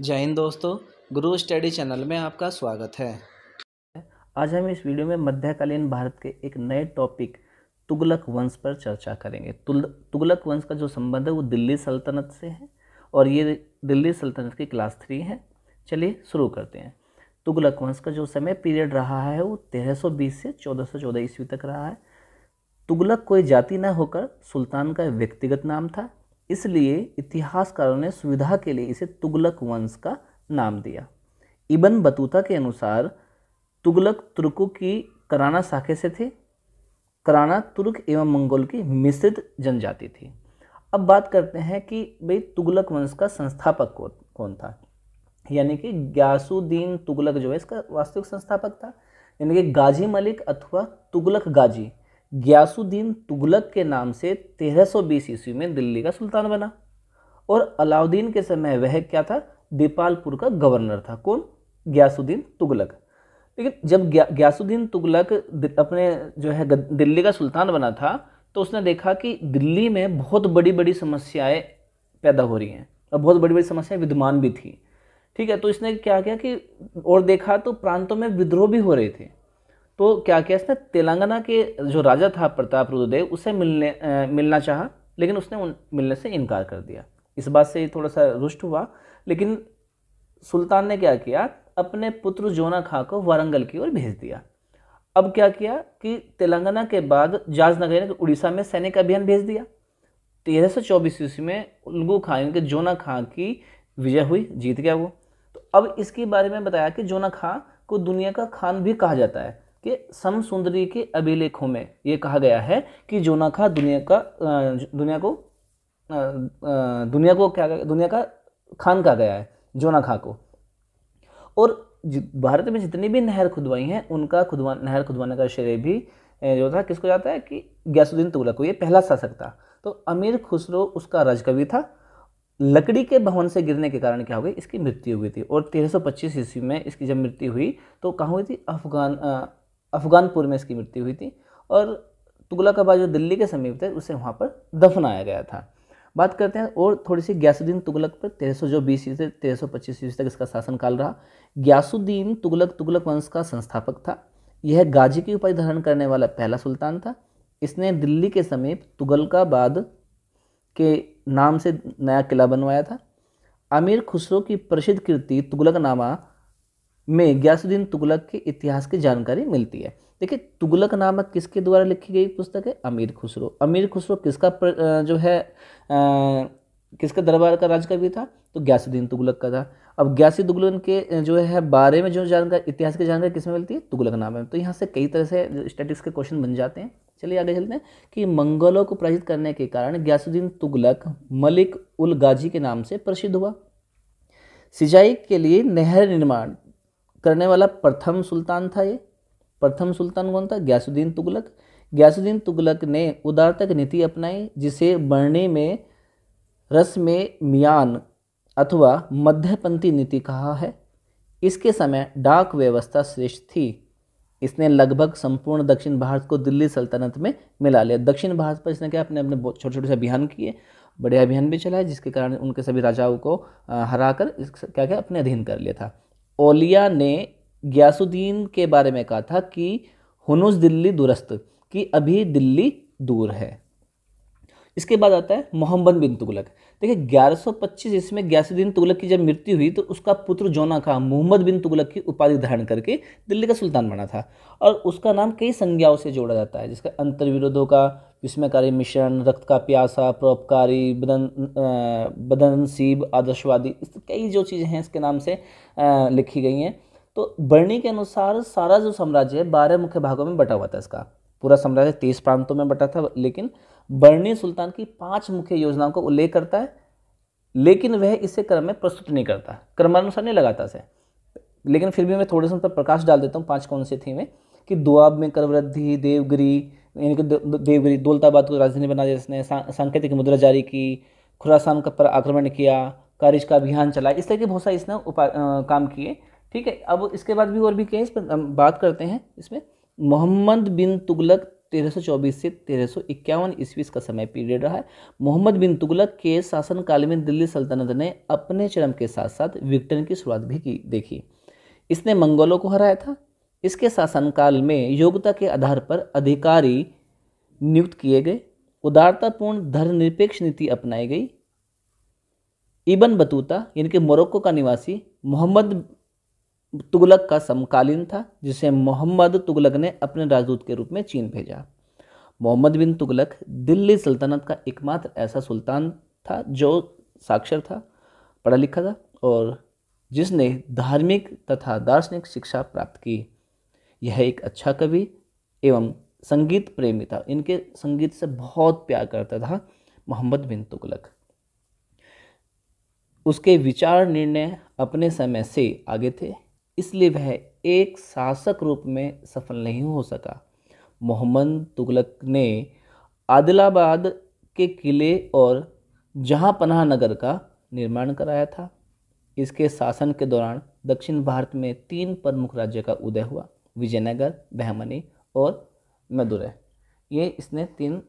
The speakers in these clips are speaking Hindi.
जय हिंद दोस्तों, गुरु स्टडी चैनल में आपका स्वागत है। आज हम इस वीडियो में मध्यकालीन भारत के एक नए टॉपिक तुगलक वंश पर चर्चा करेंगे। तुगलक वंश का जो संबंध है वो दिल्ली सल्तनत से है और ये दिल्ली सल्तनत की क्लास 3 है। चलिए शुरू करते हैं। तुगलक वंश का जो समय पीरियड रहा है वो 1320 से 1414 ईस्वी तक रहा है। तुगलक कोई जाति न होकर सुल्तान का व्यक्तिगत नाम था, इसलिए इतिहासकारों ने सुविधा के लिए इसे तुगलक वंश का नाम दिया। इब्न बतूता के अनुसार तुगलक तुर्कों की कराना शाखे से थे। कराना तुर्क एवं मंगोल की मिश्रित जनजाति थी। अब बात करते हैं कि भाई तुगलक वंश का संस्थापक कौन था। यानी कि ग्यासुद्दीन तुगलक जो है इसका वास्तविक संस्थापक था, यानी कि गाजी मलिक अथवा तुगलक गाजी ग्यासुद्दीन तुगलक के नाम से 1320 ईस्वी में दिल्ली का सुल्तान बना। और अलाउद्दीन के समय वह क्या था, दीपालपुर का गवर्नर था। कौन? ग्यासुद्दीन तुगलक। लेकिन जब ग्यासुद्दीन तुगलक अपने जो है दिल्ली का सुल्तान बना था तो उसने देखा कि दिल्ली में बहुत बड़ी बड़ी समस्याएं पैदा हो रही हैं और बहुत बड़ी बड़ी समस्याएं विद्यमान भी थी। ठीक है, तो इसने क्या किया कि और देखा तो प्रांतों में विद्रोह भी हो रहे थे। तो क्या किया इसने, तेलंगाना के जो राजा था प्रताप रुद्रदेव उससे मिलना चाहा, लेकिन उसने मिलने से इनकार कर दिया। इस बात से थोड़ा सा रुष्ट हुआ, लेकिन सुल्तान ने क्या किया, अपने पुत्र जोना खां को वारंगल की ओर भेज दिया। अब क्या किया कि तेलंगाना के बाद जाजनगर ने उड़ीसा में सैनिक अभियान भेज दिया। 1324 ईस्वी में उल्गू खां के जोना खां की विजय हुई, जीत गया वो। तो अब इसके बारे में बताया कि जोना खां को दुनिया का खान भी कहा जाता है, कि समसुंदरी के अभिलेखों में ये कहा गया है कि जोना खां दुनिया का खान कहा गया है जोना खां को। और भारत में जितनी भी नहर खुदवाई हैं उनका नहर खुदवाने का श्रेय भी जो था किसको जाता है कि ग्यासुद्दीन तुगलक को। ये पहला शासक था। तो अमीर खुसरो उसका राजकवि था। लकड़ी के भवन से गिरने के कारण क्या हो गई, इसकी मृत्यु हुई थी। और 1325 ईस्वी में इसकी जब मृत्यु हुई तो कहाँ हुई थी, अफगानपुर में इसकी मृत्यु हुई थी। और तुगलकाबाद जो दिल्ली के समीप थे उसे वहाँ पर दफनाया गया था। बात करते हैं और थोड़ी सी ग्यासुद्दीन तुगलक पर। 1320 से 1325 ईस्वी तक इसका शासनकाल रहा। ग्यासुद्दीन तुगलक तुगलक वंश का संस्थापक था। यह गाजी की उपाधि धारण करने वाला पहला सुल्तान था। इसने दिल्ली के समीप तुगलकाबाद के नाम से नया किला बनवाया था। अमीर खुसरो की प्रसिद्ध कृति तुगलकनामा में ग्यासुद्दीन तुगलक के इतिहास की जानकारी मिलती है। देखिए, तुगलकनामा किसके द्वारा लिखी गई पुस्तक है, अमीर खुसरो। अमीर खुसरो किसका किसके दरबार का राजकवि था, तो ग्यासुद्दीन तुगलक का था। अब ग्यासुद्दीन तुगलक के जो है बारे में जो जानकारी, इतिहास की जानकारी किसमें मिलती है, तुगलकनामा में। तो यहाँ से कई तरह से स्टैटिक्स के क्वेश्चन बन जाते हैं। चलिए आगे चलते हैं कि मंगोलों को पराजित करने के कारण ग्यासुद्दीन तुगलक मलिक उल गाजी के नाम से प्रसिद्ध हुआ। सिंचाई के लिए नहर निर्माण करने वाला प्रथम सुल्तान था ये। प्रथम सुल्तान कौन था, ग्यासुद्दीन तुगलक। ग्यासुद्दीन तुगलक ने उदारतक नीति अपनाई, जिसे बरनी में रस में मियान अथवा मध्यपंथी नीति कहा है। इसके समय डाक व्यवस्था श्रेष्ठ थी। इसने लगभग संपूर्ण दक्षिण भारत को दिल्ली सल्तनत में मिला लिया। दक्षिण भारत पर इसने क्या अपने छोटे छोटे से अभियान किए, बड़े अभियान भी चलाए, जिसके कारण उनके सभी राजाओं को हराकर क्या क्या अपने अधीन कर लिया था। ओलिया ने ग्यासुद्दीन के बारे में कहा था कि हुनुस दिल्ली दुरस्त, कि अभी दिल्ली दूर है। इसके बाद आता है मोहम्मद बिन तुगलक। देखिए, 1125 ईस्वी में ग्यासुद्दीन तुगलक की जब मृत्यु हुई तो उसका पुत्र जोना खां मोहम्मद बिन तुगलक की उपाधि धारण करके दिल्ली का सुल्तान बना था। और उसका नाम कई संज्ञाओं से जोड़ा जाता है, जिसका अंतर्विरोधों का विस्मयकारी मिश्रण, रक्त का प्यासा, परोपकारी, बदनसीब, आदर्शवादी, इस कई जो चीज़ें हैं इसके नाम से लिखी गई हैं। तो बरनी के अनुसार सारा जो साम्राज्य है 12 मुख्य भागों में बटा हुआ था। इसका पूरा साम्राज्य 23 प्रांतों में बटा था, लेकिन बरनी सुल्तान की 5 मुख्य योजनाओं को उल्लेख करता है, लेकिन वह इसे क्रम में प्रस्तुत नहीं करता, क्रमानुसार नहीं लगाता से। लेकिन फिर भी मैं थोड़े से उन पर प्रकाश डाल देता हूँ। 5 कौन से थी वे, कि दुआब में कर वृद्धि, देवगिरी यानी कि देवगिरी दौलताबाद को राजधानी बना दिया जिसने, सांकेतिक मुद्रा जारी की, खुरासान पर आक्रमण किया, कारिज का अभियान चलाया, इस तरह के बहुत सारे इसने काम किए। ठीक है, अब इसके बाद भी और भी क्या है, इस पर बात करते हैं। इसमें मोहम्मद बिन तुगलक 1324 से 1351 ईस्वी इसका समय पीरियड रहा है। मोहम्मद बिन तुगलक के शासनकाल में दिल्ली सल्तनत ने अपने चरम के साथ साथ विघटन की शुरुआत भी की देखी। इसने मंगोलों को हराया था। इसके शासनकाल में योग्यता के आधार पर अधिकारी नियुक्त किए गए, उदारतापूर्ण धर्मनिरपेक्ष नीति अपनाई गई। इब्न बतूता यानी कि मोरक्को का निवासी मोहम्मद तुगलक का समकालीन था, जिसे मोहम्मद तुगलक ने अपने राजदूत के रूप में चीन भेजा। मोहम्मद बिन तुगलक दिल्ली सल्तनत का एकमात्र ऐसा सुल्तान था जो साक्षर था, पढ़ा लिखा था और जिसने धार्मिक तथा दार्शनिक शिक्षा प्राप्त की। यह एक अच्छा कवि एवं संगीत प्रेमी था। इनके संगीत से बहुत प्यार करता था मोहम्मद बिन तुगलक। उसके विचार निर्णय अपने समय से आगे थे, इसलिए वह एक शासक रूप में सफल नहीं हो सका। मोहम्मद तुगलक ने आदिलाबाद के किले और जहांपनाह नगर का निर्माण कराया था। इसके शासन के दौरान दक्षिण भारत में 3 प्रमुख राज्य का उदय हुआ, विजयनगर, बहमनी और मदुरै। ये इसने 3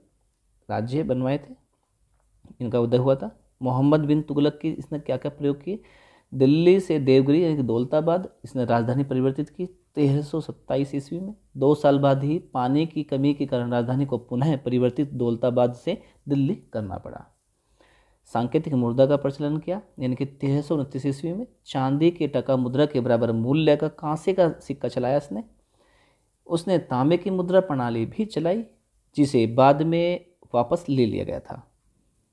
राज्य बनवाए थे, इनका उदय हुआ था। मोहम्मद बिन तुगलक की इसने क्या क्या प्रयोग किए? दिल्ली से देवगिरी यानी कि दौलताबाद इसने राजधानी परिवर्तित की 1327 ईस्वी में। 2 साल बाद ही पानी की कमी के कारण राजधानी को पुनः परिवर्तित दौलताबाद से दिल्ली करना पड़ा। सांकेतिक मुद्रा का प्रचलन किया यानी कि 1329 ईस्वी में चांदी के टका मुद्रा के बराबर मूल्य का कांसे का सिक्का चलाया उसने तांबे की मुद्रा प्रणाली भी चलाई, जिसे बाद में वापस ले लिया गया था।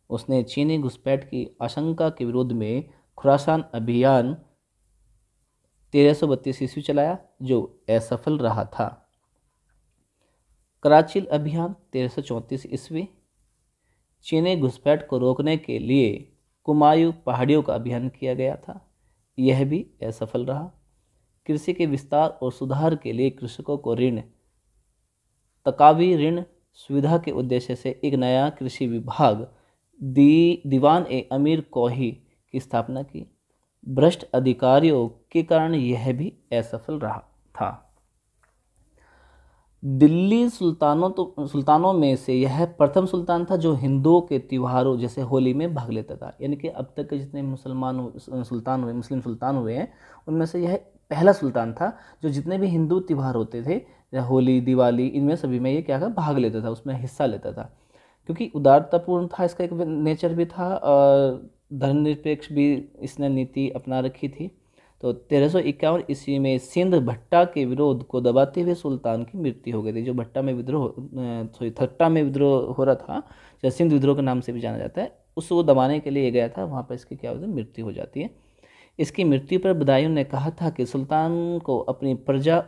उसने चीनी घुसपैठ की आशंका के विरोध में खुरासान अभियान 1332 ईस्वी चलाया, जो असफल रहा था। कराचिल अभियान 1334 ईस्वी। चीनी घुसपैठ को रोकने के लिए कुमायूं पहाड़ियों का अभियान किया गया था, यह भी असफल रहा। कृषि के विस्तार और सुधार के लिए कृषकों को तकावी ऋण सुविधा के उद्देश्य से एक नया कृषि विभाग दीवान ए अमीर कोही की स्थापना की। भ्रष्ट अधिकारियों के कारण यह भी असफल रहा था। दिल्ली सुल्तानों में से यह प्रथम सुल्तान था जो हिंदुओं के त्योहारों जैसे होली में भाग लेता था। यानी कि अब तक के जितने मुस्लिम सुल्तान हुए हैं, उनमें से यह पहला सुल्तान था जो जितने भी हिंदू त्योहार होते थे, होली, दिवाली, इनमें सभी में ये क्या था, भाग लेता था, उसमें हिस्सा लेता था। क्योंकि उदारतापूर्ण था, इसका एक नेचर भी था और धर्मनिरपेक्ष भी इसने नीति अपना रखी थी। तो 1351 ईस्वी में सिंध भट्टा के विरोध को दबाते हुए सुल्तान की मृत्यु हो गई थी। जो भट्टा में थट्टा में विद्रोह हो रहा था, जो सिंध विद्रोह के नाम से भी जाना जाता है, उसको दबाने के लिए गया था, वहाँ पर इसकी क्या होती है, मृत्यु हो जाती है। इसकी मृत्यु पर बदायूं ने कहा था कि सुल्तान को अपनी प्रजा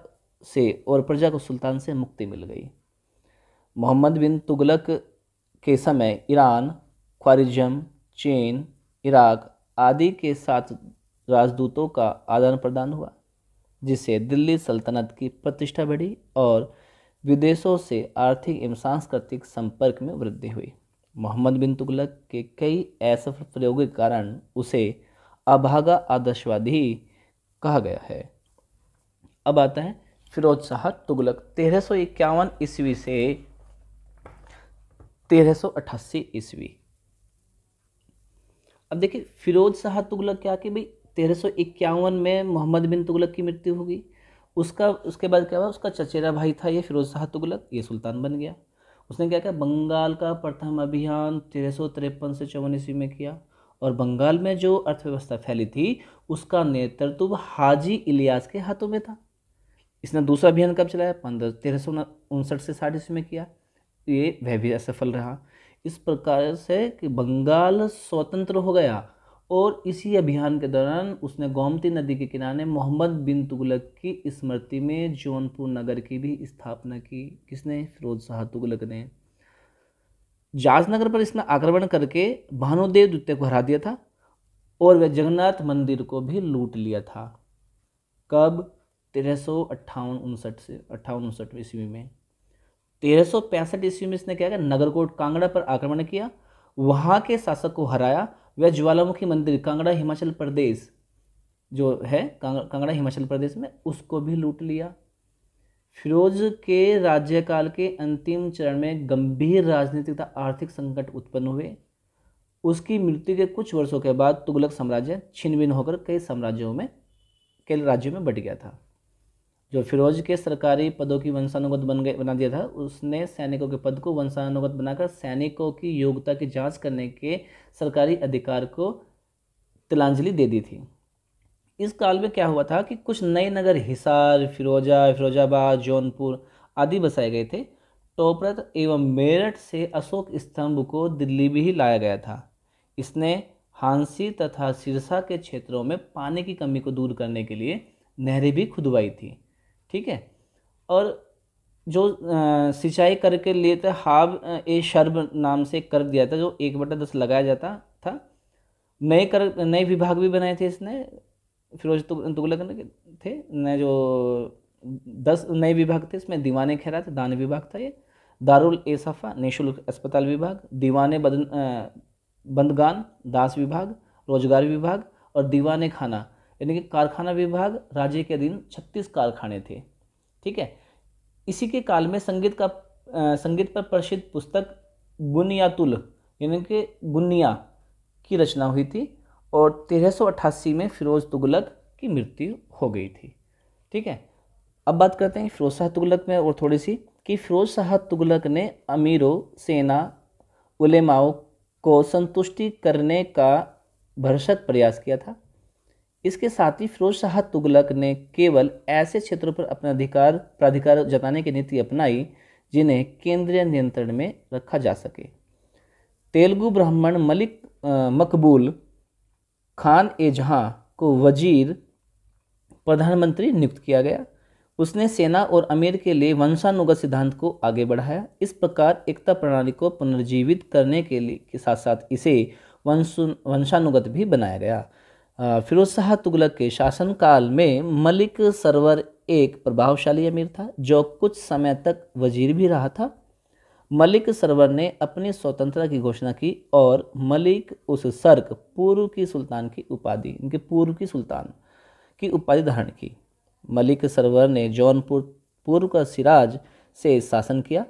से और प्रजा को सुल्तान से मुक्ति मिल गई। मोहम्मद बिन तुगलक के समय ईरान, ख्वारिज़म, चीन, इराक आदि के साथ राजदूतों का आदान प्रदान हुआ, जिससे दिल्ली सल्तनत की प्रतिष्ठा बढ़ी और विदेशों से आर्थिक एवं सांस्कृतिक संपर्क में वृद्धि हुई। मोहम्मद बिन तुगलक के कई असफल प्रयोगों के कारण उसे अभागा आदर्शवादी कहा गया है। अब आता है फिरोज शाह तुगलक 1351 ईस्वी से 1388 ईस्वी। अब देखिए फिरोज शाह तुगलक क्या कि भाई 1351 में मोहम्मद बिन तुगलक की मृत्यु हो गई। उसके बाद क्या हुआ, उसका चचेरा भाई था ये फिरोज शाह तुगलक, ये सुल्तान बन गया। उसने क्या किया, बंगाल का प्रथम अभियान 1353 से 54 ईस्वी में किया और बंगाल में जो अर्थव्यवस्था फैली थी उसका नेतृत्व हाजी इलियास के हाथों में था। इसने दूसरा अभियान कब चलाया, 1359 से 60 ईस्वी में किया, ये वह भी असफल रहा। इस प्रकार से कि बंगाल स्वतंत्र हो गया और इसी अभियान के दौरान उसने गोमती नदी के किनारे मोहम्मद बिन तुगलक की स्मृति में जौनपुर नगर की भी स्थापना की। किसने, फिरोज शाह तुगलक ने। जाजनगर पर इसने आक्रमण करके भानुदेव द्वितीय को हरा दिया था और वह जगन्नाथ मंदिर को भी लूट लिया था। कब, 1358 से 58 ईस्वी में। 1365 ईस्वी में इसने क्या किया, नगरकोट कांगड़ा पर आक्रमण किया, वहाँ के शासक को हराया। वह ज्वालामुखी मंदिर कांगड़ा हिमाचल प्रदेश जो है, कांगड़ा हिमाचल प्रदेश में, उसको भी लूट लिया। फिरोज के राज्यकाल के अंतिम चरण में गंभीर राजनीतिक तथा आर्थिक संकट उत्पन्न हुए। उसकी मृत्यु के कुछ वर्षों के बाद तुगलक साम्राज्य छिन्न भिन्न होकर कई राज्यों में बट गया था। जो फिरोज के सरकारी पदों की वंशानुगत बना दिया था, उसने सैनिकों के पद को वंशानुगत बनाकर सैनिकों की योग्यता की जांच करने के सरकारी अधिकार को तिलांजलि दे दी थी। इस काल में क्या हुआ था कि कुछ नए नगर हिसार, फिरोजाबाद, जौनपुर आदि बसाए गए थे। टोपरत एवं मेरठ से अशोक स्तंभ को दिल्ली भी ही लाया गया था। इसने हांसी तथा सिरसा के क्षेत्रों में पानी की कमी को दूर करने के लिए नहरें भी खुदवाई थी। ठीक है। और जो सिंचाई कर के लिए था, हाब ए शर्ब नाम से कर दिया था, जो 1/10 लगाया जाता था। नए विभाग भी बनाए थे इसने, फिरोज तुगलक ने थे न, जो 10 नए विभाग थे। इसमें दीवाने खैरात दान विभाग था, ये दारुल ए सफ़ा निःशुल्क अस्पताल विभाग, दीवाने बंदगान दास विभाग, रोजगार विभाग और दीवाने खाना यानी कि कारखाना विभाग। राज्य के अधीन 36 कारखाने थे। ठीक है। इसी के काल में संगीत पर प्रसिद्ध पुस्तक बुनियातुल यानी कि गुन्निया की रचना हुई थी और 1388 में फिरोज तुगलक की मृत्यु हो गई थी। ठीक है। अब बात करते हैं फिरोज शाह तुगलक में और थोड़ी सी, कि फिरोज शाह तुगलक ने अमीरों, सेना, उलेमाओं को संतुष्टि करने का भरसक प्रयास किया था। इसके साथ ही फिरोज शाह तुगलक ने केवल ऐसे क्षेत्रों पर अपना प्राधिकार जताने की नीति अपनाई जिन्हें केंद्रीय नियंत्रण में रखा जा सके। तेलुगु ब्राह्मण मलिक मकबूल खान ए जहां को वजीर प्रधानमंत्री नियुक्त किया गया। उसने सेना और अमीर के लिए वंशानुगत सिद्धांत को आगे बढ़ाया। इस प्रकार एकता प्रणाली को पुनर्जीवित करने के साथ साथ इसे वंशानुगत भी बनाया गया। फिरोज शाह तुगलक के शासनकाल में मलिक सरवर एक प्रभावशाली अमीर था जो कुछ समय तक वजीर भी रहा था। मलिक सरवर ने अपनी स्वतंत्रता की घोषणा की और मलिक उस सर्क पूर्व की सुल्तान की उपाधि धारण की। मलिक सरवर ने जौनपुर पूर्व का सिराज से शासन किया।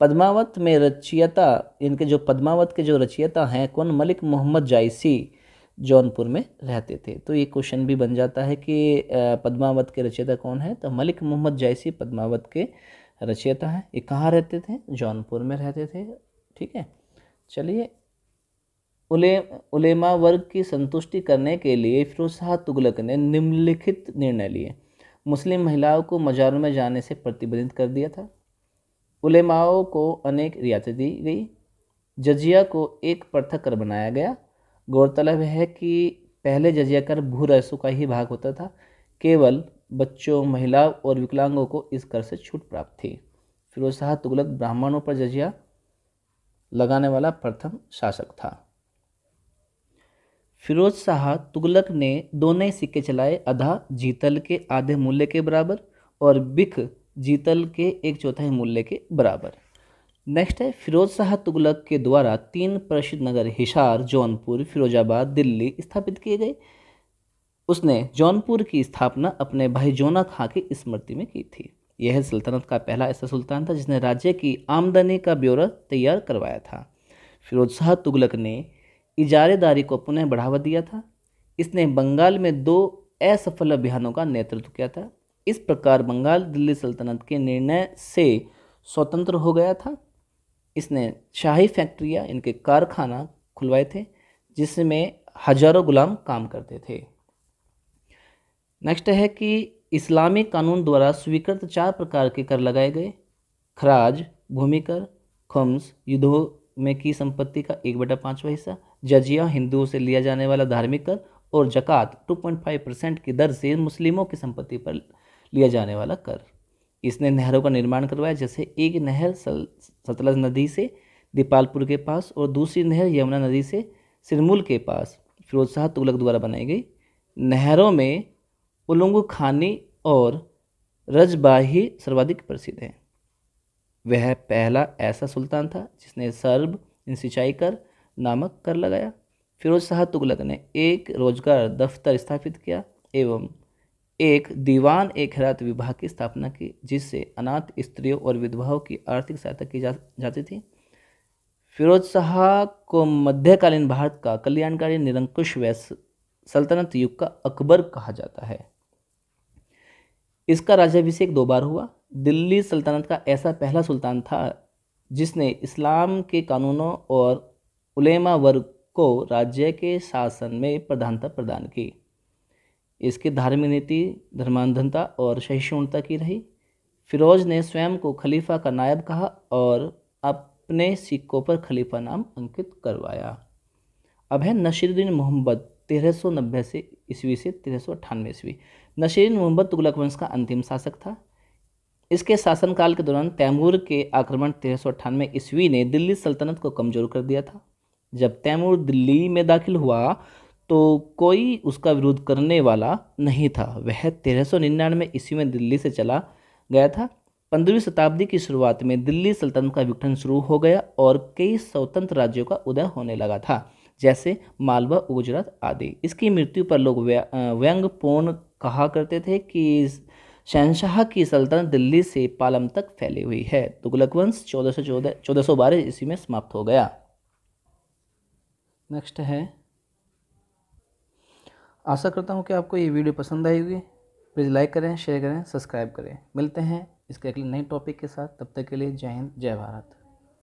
पद्मावत में रचयिता, इनके जो पद्मावत के जो रचयिता हैं कौन, मलिक मोहम्मद जायसी जौनपुर में रहते थे। तो ये क्वेश्चन भी बन जाता है कि पद्मावत के रचयिता कौन है, तो मलिक मोहम्मद जायसी पद्मावत के रचयिता हैं। ये कहाँ रहते थे? जौनपुर में रहते थे। ठीक है। चलिए, उलेमा वर्ग की संतुष्टि करने के लिए फिरोज शाह तुगलक ने निम्नलिखित निर्णय लिए। मुस्लिम महिलाओं को मज़ारों में जाने से प्रतिबंधित कर दिया था। उलेमाओं को अनेक रियायतें दी गई। जजिया को एक पृथक कर बनाया गया। गौरतलब है कि पहले जजिया कर भू राजस्व का ही भाग होता था। केवल बच्चों, महिलाओं और विकलांगों को इस कर से छूट प्राप्त थी। फिरोज शाह तुगलक ब्राह्मणों पर जजिया लगाने वाला प्रथम शासक था। फिरोज शाह तुगलक ने 2 नए सिक्के चलाए, आधा जीतल के आधे मूल्य के बराबर और बिख जीतल के 1/4 मूल्य के बराबर। नेक्स्ट है, फिरोज शाह तुगलक के द्वारा 3 प्रसिद्ध नगर हिसार, जौनपुर, फिरोजाबाद, दिल्ली स्थापित किए गए। उसने जौनपुर की स्थापना अपने भाई जोना खां की स्मृति में की थी। यह सल्तनत का पहला ऐसा सुल्तान था जिसने राज्य की आमदनी का ब्यौरा तैयार करवाया था। फिरोज शाह तुगलक ने इजारेदारी को पुनः बढ़ावा दिया था। इसने बंगाल में 2 असफल अभियानों का नेतृत्व किया था। इस प्रकार बंगाल दिल्ली सल्तनत के निर्णय से स्वतंत्र हो गया था। इसने शाही फैक्ट्रियाँ, इनके कारखाना खुलवाए थे जिसमें हजारों गुलाम काम करते थे। नेक्स्ट है कि इस्लामी कानून द्वारा स्वीकृत 4 प्रकार के कर लगाए गए। खराज, भूमि कर, खुम्स युद्धों में की संपत्ति का 1/5वां हिस्सा, जजिया हिंदुओं से लिया जाने वाला धार्मिक कर और जक़ात 2.5% की दर से मुस्लिमों की संपत्ति पर लिया जाने वाला कर। इसने नहरों का निर्माण करवाया, जैसे एक नहर सतलज नदी से दीपालपुर के पास और दूसरी नहर यमुना नदी से सिरमूल के पास फिरोज शाह तुगलक द्वारा बनाई गई। नहरों में उलुंग खानी और रजबाही सर्वाधिक प्रसिद्ध है। वह पहला ऐसा सुल्तान था जिसने सर्ब सिंचाई कर नामक कर लगाया। फिरोज शाह तुगलक ने एक रोजगार दफ्तर स्थापित किया एवं एक दीवान ए खैरात विभाग की स्थापना की, जिससे अनाथ स्त्रियों और विधवाओं की आर्थिक सहायता की जाती थी। फिरोज शाह को मध्यकालीन भारत का कल्याणकारी निरंकुश व सल्तनत युग का अकबर कहा जाता है। इसका राज्याभिषेक 2 बार हुआ। दिल्ली सल्तनत का ऐसा पहला सुल्तान था जिसने इस्लाम के कानूनों और उलेमा वर्ग को राज्य के शासन में प्रधानता प्रदान की। इसकी धार्मिक नीति धर्मांधता और सहिष्णुता की रही। फिरोज ने स्वयं को खलीफा का नायब कहा और अपने सिक्कों पर खलीफा नाम अंकित करवाया। अब है नसीरुद्दीन मोहम्मद 1390 से ईस्वी से 1398 ईस्वी। नसीरुद्दीन मोहम्मद तुगलक वंश का अंतिम शासक था। इसके शासनकाल के दौरान तैमूर के आक्रमण 1398 ईस्वी ने दिल्ली सल्तनत को कमजोर कर दिया था। जब तैमूर दिल्ली में दाखिल हुआ तो कोई उसका विरोध करने वाला नहीं था। वह 1399 ईस्वी में दिल्ली से चला गया था। 15वीं शताब्दी की शुरुआत में दिल्ली सल्तनत का विघटन शुरू हो गया और कई स्वतंत्र राज्यों का उदय होने लगा था, जैसे मालवा, गुजरात आदि। इसकी मृत्यु पर लोग व्यंग्यपूर्ण कहा करते थे कि शहनशाह की सल्तनत दिल्ली से पालम तक फैली हुई है। तुगलक वंश 1412 ईस्वी में समाप्त हो गया। नेक्स्ट है, आशा करता हूँ कि आपको ये वीडियो पसंद आई होगी। प्लीज़ लाइक करें, शेयर करें, सब्सक्राइब करें। मिलते हैं इसके अगले नए टॉपिक के साथ। तब तक के लिए जय हिंद, जय भारत।